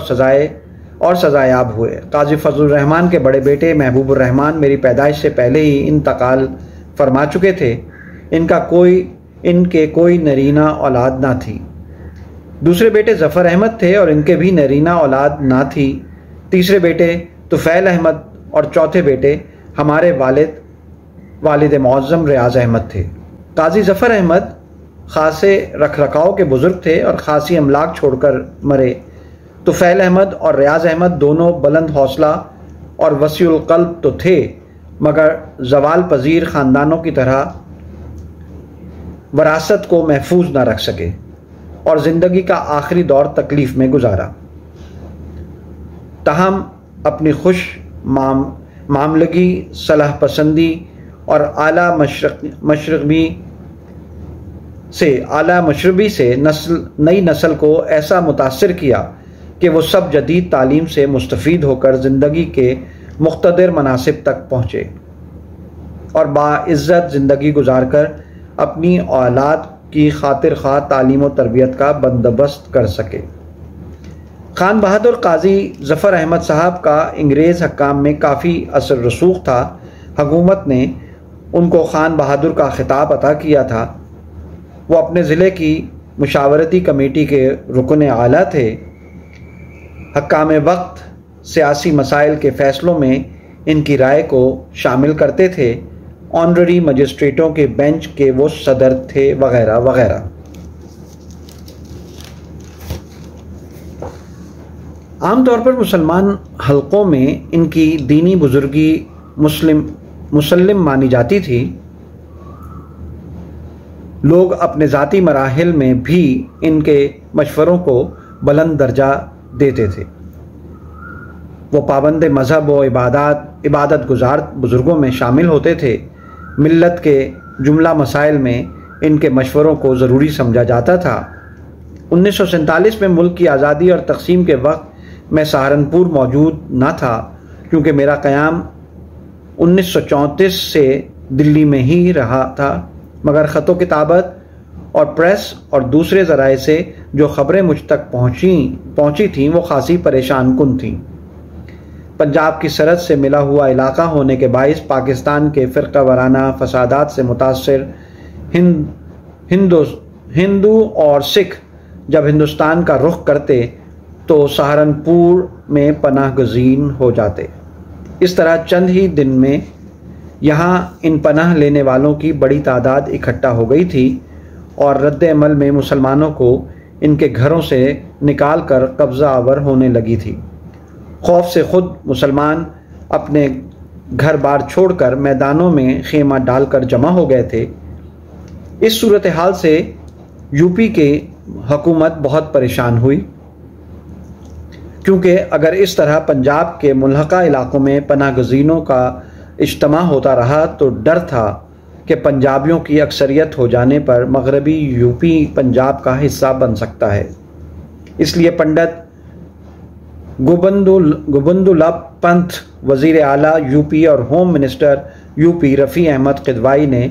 सज़ायाब हुए। काजी फजलुर रहमान के बड़े बेटे महबूबुर रहमान मेरी पैदाइश से पहले ही इंतकाल फरमा चुके थे। इनके कोई नरीना औलाद ना थी। दूसरे बेटे ज़फ़र अहमद थे और इनके भी नरीना औलाद ना थी। तीसरे बेटे तुफ़ैल अहमद और चौथे बेटे हमारे वालिद मुअज़्ज़म रियाज़ अहमद थे। काजी ज़फ़र अहमद ख़ासे रखरखाव के बुज़ुर्ग थे और ख़ासी अमलाक छोड़कर मरे। तुफ़ैल अहमद और रियाज़ अहमद दोनों बुलंद हौसला और वसीउल क़ल्ब तो थे, मगर ज़वाल पज़ीर ख़ानदानों की तरह वरासत को महफूज न रख सके और ज़िंदगी का आखिरी दौर तकलीफ़ में गुजारा। ताहम अपनी खुश मामलगी, सलाह पसंदी और आला मशरबी से नई नस्ल को ऐसा मुतासिर किया कि वो सब जदीद तालीम से मुस्तफ़ीद होकर ज़िंदगी के मुख्तदर मनासिब तक पहुँचे और बाइज़्ज़त ज़िंदगी गुजार कर अपनी औलाद की खातिर ख़्वाह तालीम व तरबियत का बंदोबस्त कर सके। खान बहादुर काजी ज़फ़र अहमद साहब का अंग्रेज़ हक्काम में काफ़ी असर रसूख था। हुकूमत ने उनको खान बहादुर का खिताब अता किया था। वो अपने ज़िले की मुशावरती कमेटी के रुकन आला थे। हक्काम वक्त सियासी मसाइल के फ़ैसलों में इनकी राय को शामिल करते थे। ऑनररी मजिस्ट्रेटों के बेंच के वो सदर थे, वगैरह वगैरह। आमतौर पर मुसलमान हलकों में इनकी दीनी बुजुर्गी मुसल्लिम मानी जाती थी। लोग अपने ज़ाती मराहिल में भी इनके मशवरों को बुलंद दर्जा देते थे। वो पाबंद मज़हब व इबादत गुजार बुज़ुर्गों में शामिल होते थे। मिल्लत के जुमला मसाइल में इनके मशवरों को ज़रूरी समझा जाता था। 1947 में मुल्क की आज़ादी और तक़सीम के वक्त मैं सहारनपुर मौजूद न था, क्योंकि मेरा क़याम 1934 से दिल्ली में ही रहा था, मगर ख़तो किताबत और प्रेस और दूसरे ज़राए से जो ख़बरें मुझ तक पहुँची थीं वो ख़ासी परेशान कुन थीं। पंजाब की सरहद से मिला हुआ इलाका होने के बाइस पाकिस्तान के फ़िरका वाराना फसादात से मुतासिर हिंदू और सिख जब हिंदुस्तान का रुख करते तो सहारनपुर में पनाह गज़ीन हो जाते। इस तरह चंद ही दिन में यहाँ इन पनाह लेने वालों की बड़ी तादाद इकट्ठा हो गई थी और रद्द अमल में मुसलमानों को इनके घरों से निकाल कर कब्ज़ा आवर होने लगी थी। खौफ से खुद मुसलमान अपने घर बार छोड़कर मैदानों में खेमा डालकर जमा हो गए थे। इस सूरत हाल से यूपी की हुकूमत बहुत परेशान हुई, क्योंकि अगर इस तरह पंजाब के मुल्हका इलाकों में पनाह गज़ीनों का इज्तिमा होता रहा तो डर था कि पंजाबियों की अक्सरियत हो जाने पर मगरबी यूपी पंजाब का हिस्सा बन सकता है। इसलिए पंडित गोबंदुल्ला पंथ वज़ीर आला यूपी और home minister UP Rafi Ahmed Kidwai ने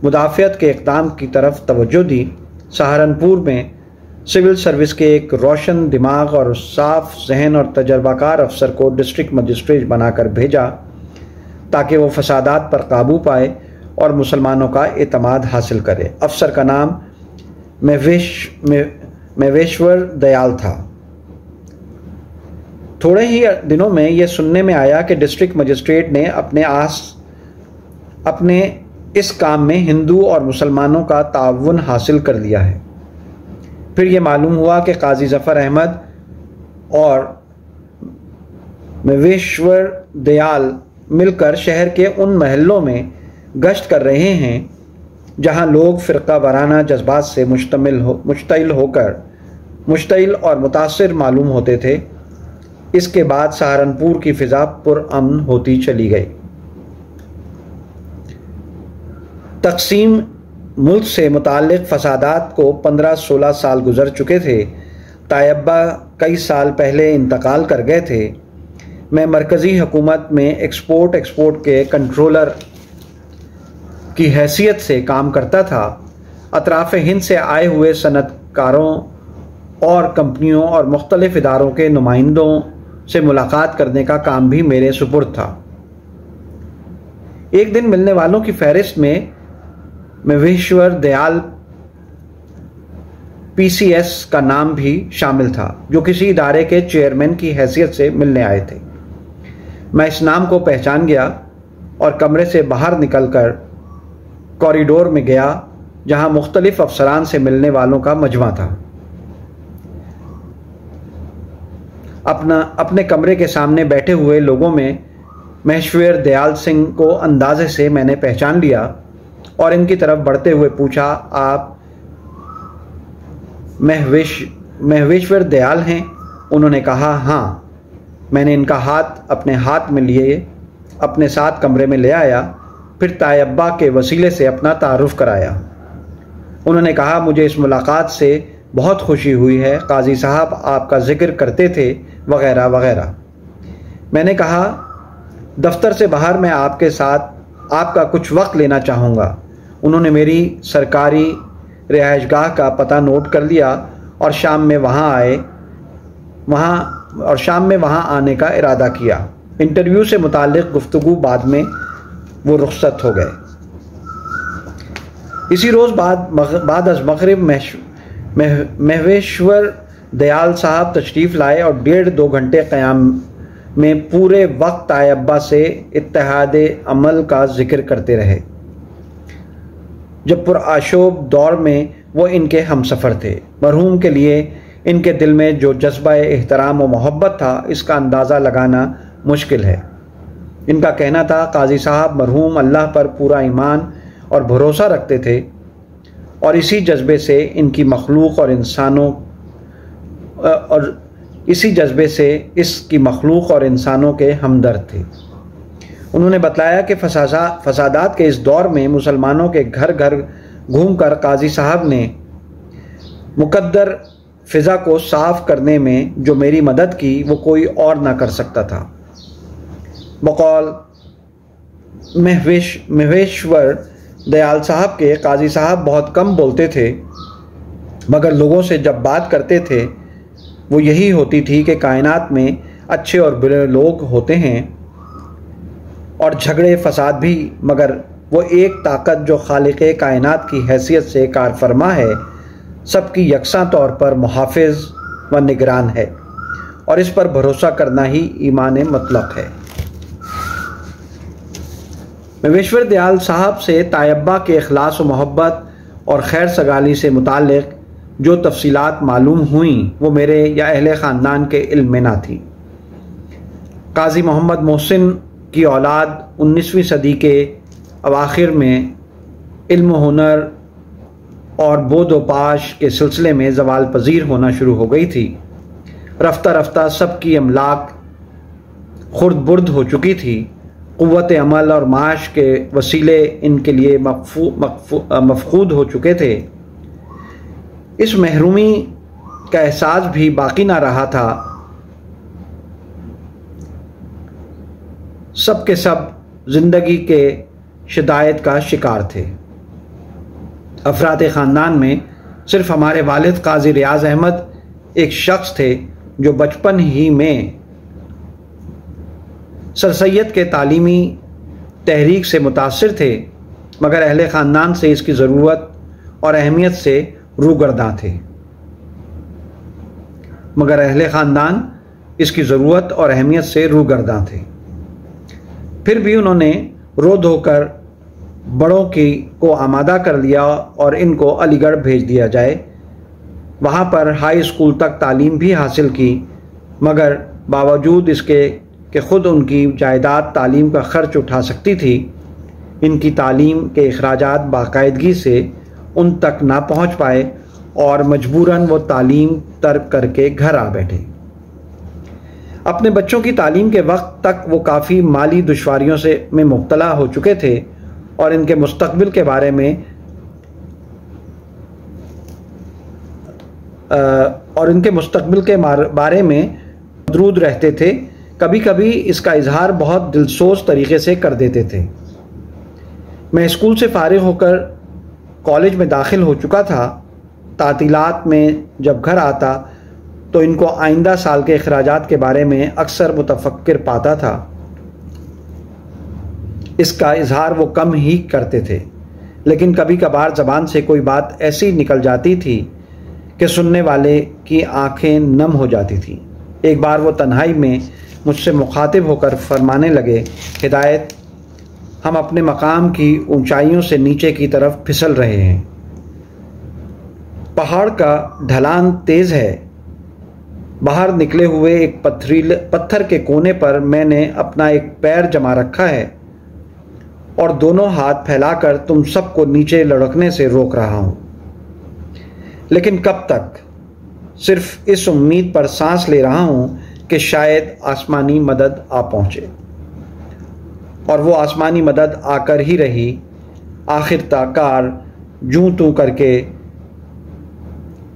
मुदाफ़ियत के इक़दाम की तरफ तवज्जो दी। सहारनपुर में सिविल सर्विस के एक रोशन दिमाग और साफ जहन और तजर्बाकार अफसर को डिस्ट्रिक्ट मजिस्ट्रेट बनाकर भेजा ताकि वो फसादात पर काबू पाए और मुसलमानों का एतमाद हासिल करे। अफसर का नाम मेवेश्वर दयाल था। थोड़े ही दिनों में यह सुनने में आया कि डिस्ट्रिक्ट मजिस्ट्रेट ने अपने इस काम में हिंदू और मुसलमानों का ताउन हासिल कर लिया है। फिर यह मालूम हुआ कि काजी ज़फ़र अहमद और मेवेश्वर दयाल मिलकर शहर के उन महलों में गश्त कर रहे हैं जहां लोग फ़िरका वाराना जज्बात से मुश्तइल और मुतासिर मालूम होते थे। इसके बाद सहारनपुर की फ़िज़ा पुरअमन होती चली गई। तकसीम मुल्क से मुताल्लिक़ फसादात को 15-16 साल गुजर चुके थे। तायब्बा कई साल पहले इंतकाल कर गए थे। मैं मरकज़ी हुकूमत में एक्सपोर्ट के कंट्रोलर की हैसियत से काम करता था। अतराफ़ हिंद से आए हुए सनतकारों और कंपनियों और मुख्तलिफ़ इदारों के नुमाइंदों से मुलाकात करने का काम भी मेरे सुपुर्द था। एक दिन मिलने वालों की फहरिस्त में महवेश्वर दयाल PCS का नाम भी शामिल था, जो किसी इदारे के चेयरमैन की हैसियत से मिलने आए थे। मैं इस नाम को पहचान गया और कमरे से बाहर निकलकर कॉरिडोर में गया, जहां मुख्तलिफ अफसरान से मिलने वालों का मजमा था। अपने कमरे के सामने बैठे हुए लोगों में महवेश्वर दयाल सिंह को अंदाजे से मैंने पहचान लिया और इनकी तरफ बढ़ते हुए पूछा, आप महवेश्वर दयाल हैं? उन्होंने कहा, हाँ। मैंने इनका हाथ अपने हाथ में लिए अपने साथ कमरे में ले आया, फिर तायब्बा के वसीले से अपना तारुफ कराया। उन्होंने कहा, मुझे इस मुलाकात से बहुत खुशी हुई है, काजी साहब आपका जिक्र करते थे वगैरह वगैरह। मैंने कहा, दफ्तर से बाहर मैं आपके साथ आपका कुछ वक्त लेना चाहूँगा। उन्होंने मेरी सरकारी रिहाइशगाह का पता नोट कर लिया और शाम में वहाँ आने का इरादा किया। इंटरव्यू से मुताल्लिक़ गुफ्तगू बाद में वो रुखसत हो गए। इसी रोज़ बाद अज़ मग़रिब महवेश्वर दयाल साहब तशरीफ़ लाए और 1.5-2 घंटे क़याम में पूरे वक्त तायब्बा से इत्तेहादे अमल का जिक्र करते रहे। जब पुरआशोब दौर में वो इनके हमसफ़र थे। मरहूम के लिए इनके दिल में जो जज्बा एहतराम व मोहब्बत था, इसका अंदाज़ा लगाना मुश्किल है। इनका कहना था, काजी साहब मरहूम अल्लाह पर पूरा ईमान और भरोसा रखते थे और इसी जज्बे से इसकी मखलूक और इंसानों के हमदर्द थे। उन्होंने बतलाया कि फसादात के इस दौर में मुसलमानों के घर घर घूमकर काजी साहब ने मुकद्दर फ़िज़ा को साफ़ करने में जो मेरी मदद की, वो कोई और ना कर सकता था। बकौल महवेश्वर दयाल साहब के, काजी साहब बहुत कम बोलते थे, मगर लोगों से जब बात करते थे वो यही होती थी कि कायनात में अच्छे और बुरे लोग होते हैं और झगड़े फसाद भी, मगर वो एक ताकत जो खालिक़े कायनात की हैसियत से कारफरमा है, सबकी यकसा तौर पर मुहाफ़िज़ व निगरान है और इस पर भरोसा करना ही ईमान मुतलक़ है। महवेश्वर दयाल साहब से तायब्बा के इखलास व मोहब्बत और खैर सगाली से मुताल्लिक़ जो तफसीलात मालूम हुई, वो मेरे या अहले ख़ानदान के इल्म में ना थी। काजी मोहम्मद मोहसिन की औलाद 19वीं सदी के अवाखिर में इल्म हुनर और बोध व पाश के सिलसिले में ज़वाल पज़ीर होना शुरू हो गई थी। रफ्ता रफ्ता सबकी अमलाक खुर्द बुर्द हो चुकी थी। क़ुव्वत अमल और माश के वसीले इनके लिए मफ़क़ूद हो चुके थे। इस महरूमी का एहसास भी बाकी ना रहा था। सब के सब ज़िंदगी के शिदायत का शिकार थे। अफराद ख़ानदान में सिर्फ हमारे वालिद काजी रियाज़ अहमद एक शख्स थे जो बचपन ही में सर सैयद के तालीमी तहरीक से मुतासिर थे, मगर अहले ख़ानदान से इसकी ज़रूरत और अहमियत से रूगर्दां थे। फिर भी उन्होंने रो धोकर बड़ों को आमादा कर लिया और इनको अलीगढ़ भेज दिया जाए। वहाँ पर हाई स्कूल तक तालीम भी हासिल की, मगर बावजूद इसके कि ख़ुद उनकी जायदाद तालीम का ख़र्च उठा सकती थी, इनकी तालीम के अखराजात बाकायदगी से उन तक ना पहुँच पाए और मजबूरन वो तालीम तर्क करके घर आ बैठे। अपने बच्चों की तालीम के वक्त तक वो काफ़ी माली दुश्वारियों में मुब्तला हो चुके थे और इनके मुस्तकबिल के बारे में मदरूद रहते थे। कभी कभी इसका इजहार बहुत दिलसोज तरीके से कर देते थे। मैं स्कूल से फारिग होकर कॉलेज में दाखिल हो चुका था। तातीलात में जब घर आता तो इनको आइंदा साल के अखराजात के बारे में अक्सर मुतफक्किर पाता था। इसका इजहार वो कम ही करते थे, लेकिन कभी कभार ज़बान से कोई बात ऐसी निकल जाती थी कि सुनने वाले की आंखें नम हो जाती थी। एक बार वो तन्हाई में मुझसे मुखातिब होकर फरमाने लगे, हिदायत, हम अपने मकाम की ऊंचाइयों से नीचे की तरफ फिसल रहे हैं। पहाड़ का ढलान तेज़ है। बाहर निकले हुए एक पत्थर के कोने पर मैंने अपना एक पैर जमा रखा है और दोनों हाथ फैलाकर तुम सबको नीचे लुढ़कने से रोक रहा हूं। लेकिन कब तक? सिर्फ इस उम्मीद पर सांस ले रहा हूं कि शायद आसमानी मदद आ पहुंचे। और वो आसमानी मदद आकर ही रही। आखिरकार जूं तूं करके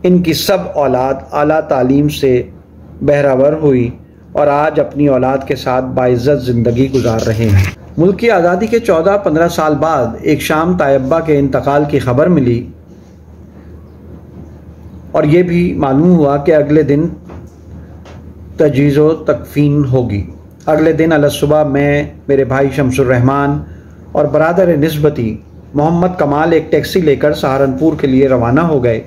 इनकी सब औलाद आला तालीम से बहरावर हुई और आज अपनी औलाद के साथ बाइज्जत ज़िंदगी गुजार रहे हैं। मुल्क की आज़ादी के 14-15 साल बाद एक शाम तायब्बा के इंतकाल की खबर मिली और ये भी मालूम हुआ कि अगले दिन तजहीज़ो तकफीन होगी। अगले दिन अलसुबह मैं, मेरे भाई शमसुर रहमान और बरादर निस्बती मोहम्मद कमाल एक टैक्सी लेकर सहारनपुर के लिए रवाना हो गए।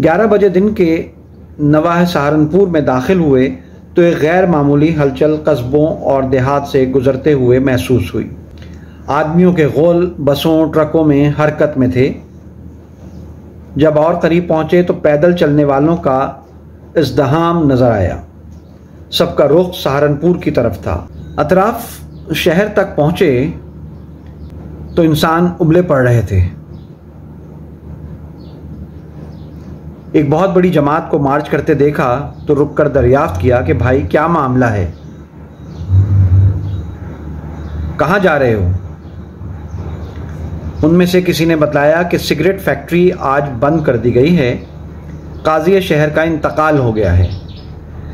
11 बजे दिन के नवाह सहारनपुर में दाखिल हुए तो एक गैर मामूली हलचल कस्बों और देहात से गुजरते हुए महसूस हुई। आदमियों के गोल बसों ट्रकों में हरकत में थे। जब और करीब पहुंचे तो पैदल चलने वालों का इज़्दिहाम नज़र आया। सबका रुख सहारनपुर की तरफ था। अतराफ शहर तक पहुंचे तो इंसान उबले पड़ रहे थे। एक बहुत बड़ी जमात को मार्च करते देखा तो रुककर दरियाफ्त किया कि भाई क्या मामला है, कहाँ जा रहे हो? उनमें से किसी ने बताया कि सिगरेट फैक्ट्री आज बंद कर दी गई है, काजी शहर का इंतकाल हो गया है।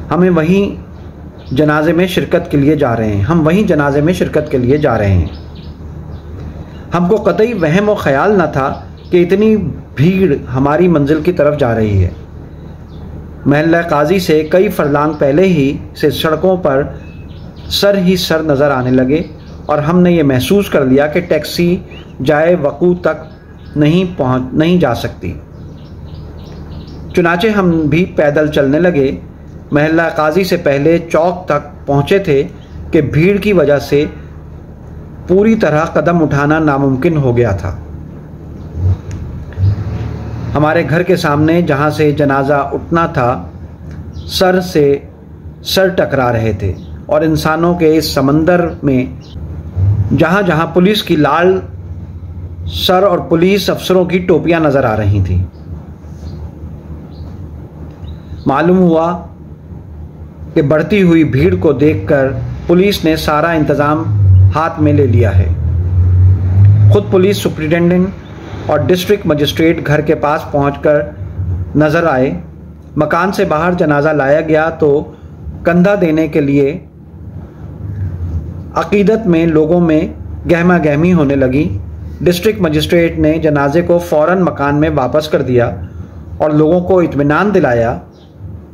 हम वहीं जनाजे में शिरकत के लिए जा रहे हैं। हमको कतई वहम और ख्याल न था कि इतनी भीड़ हमारी मंजिल की तरफ जा रही है। महल्ला काजी से कई फरलांग पहले ही से सड़कों पर सर ही सर नज़र आने लगे और हमने ये महसूस कर लिया कि टैक्सी जाए वकू तक नहीं जा सकती। चुनाचे हम भी पैदल चलने लगे। महल्ला काजी से पहले चौक तक पहुँचे थे कि भीड़ की वजह से पूरी तरह कदम उठाना नामुमकिन हो गया था। हमारे घर के सामने जहाँ से जनाजा उठना था, सर से सर टकरा रहे थे और इंसानों के इस समंदर में जहाँ जहाँ पुलिस की लाल सर और पुलिस अफसरों की टोपियाँ नज़र आ रही थीं। मालूम हुआ कि बढ़ती हुई भीड़ को देखकर पुलिस ने सारा इंतज़ाम हाथ में ले लिया है। खुद पुलिस सुप्रिटेंडेंट और डिस्ट्रिक्ट मजिस्ट्रेट घर के पास पहुंचकर नज़र आए। मकान से बाहर जनाजा लाया गया तो कंधा देने के लिए अकीदत में लोगों में गहमा गहमी होने लगी। डिस्ट्रिक्ट मजिस्ट्रेट ने जनाजे को फ़ौरन मकान में वापस कर दिया और लोगों को इत्मीनान दिलाया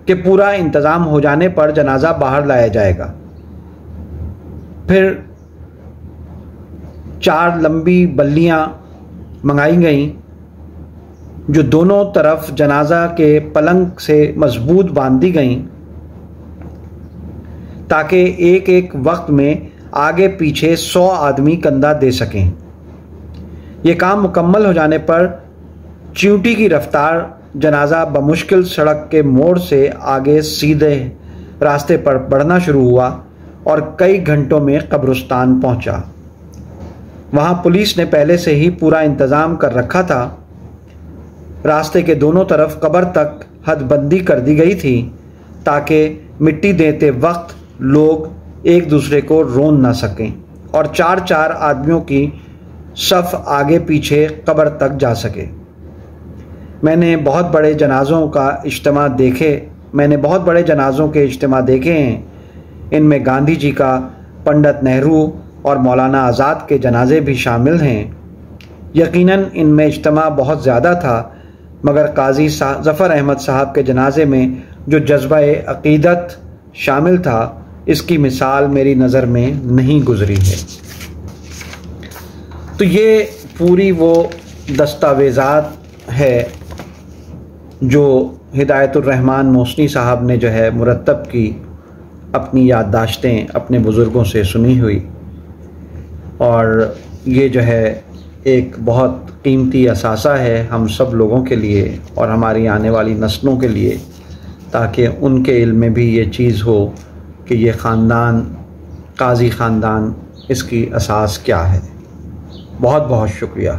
कि पूरा इंतज़ाम हो जाने पर जनाजा बाहर लाया जाएगा। फिर 4 लंबी बल्लियाँ मंगाई गईं जो दोनों तरफ जनाजा के पलंग से मजबूत बांधी गईं ताकि एक एक वक्त में आगे पीछे 100 आदमी कंधा दे सकें। ये काम मुकम्मल हो जाने पर चींटी की रफ्तार जनाजा बमुश्किल सड़क के मोड़ से आगे सीधे रास्ते पर बढ़ना शुरू हुआ और कई घंटों में कब्रिस्तान पहुंचा। वहां पुलिस ने पहले से ही पूरा इंतज़ाम कर रखा था। रास्ते के दोनों तरफ कब्र तक हदबंदी कर दी गई थी ताकि मिट्टी देते वक्त लोग एक दूसरे को रोन ना सकें और 4-4 आदमियों की सफ़ आगे पीछे कब्र तक जा सके। मैंने बहुत बड़े जनाज़ों के इज्तिमा देखे हैं। इनमें गांधी जी का, पंडित नेहरू और मौलाना आज़ाद के जनाजे भी शामिल हैं। यकीनन इनमें इज्तिमा बहुत ज़्यादा था, मगर काजी ज़फ़र अहमद साहब के जनाजे में जो जज्बा-ए अक़ीदत शामिल था, इसकी मिसाल मेरी नज़र में नहीं गुज़री है। तो ये पूरी वो दस्तावेज़ात है जो हिदायतुर्रहमान मोहसिनी साहब ने जो है मुरत्तब की, अपनी याददाश्तें अपने बुज़ुर्गों से सुनी हुई, और ये जो है एक बहुत कीमती असासा है हम सब लोगों के लिए और हमारी आने वाली नस्लों के लिए, ताकि उनके इल्म में भी ये चीज़ हो कि ये ख़ानदान, काजी ख़ानदान, इसकी असास क्या है। बहुत बहुत शुक्रिया।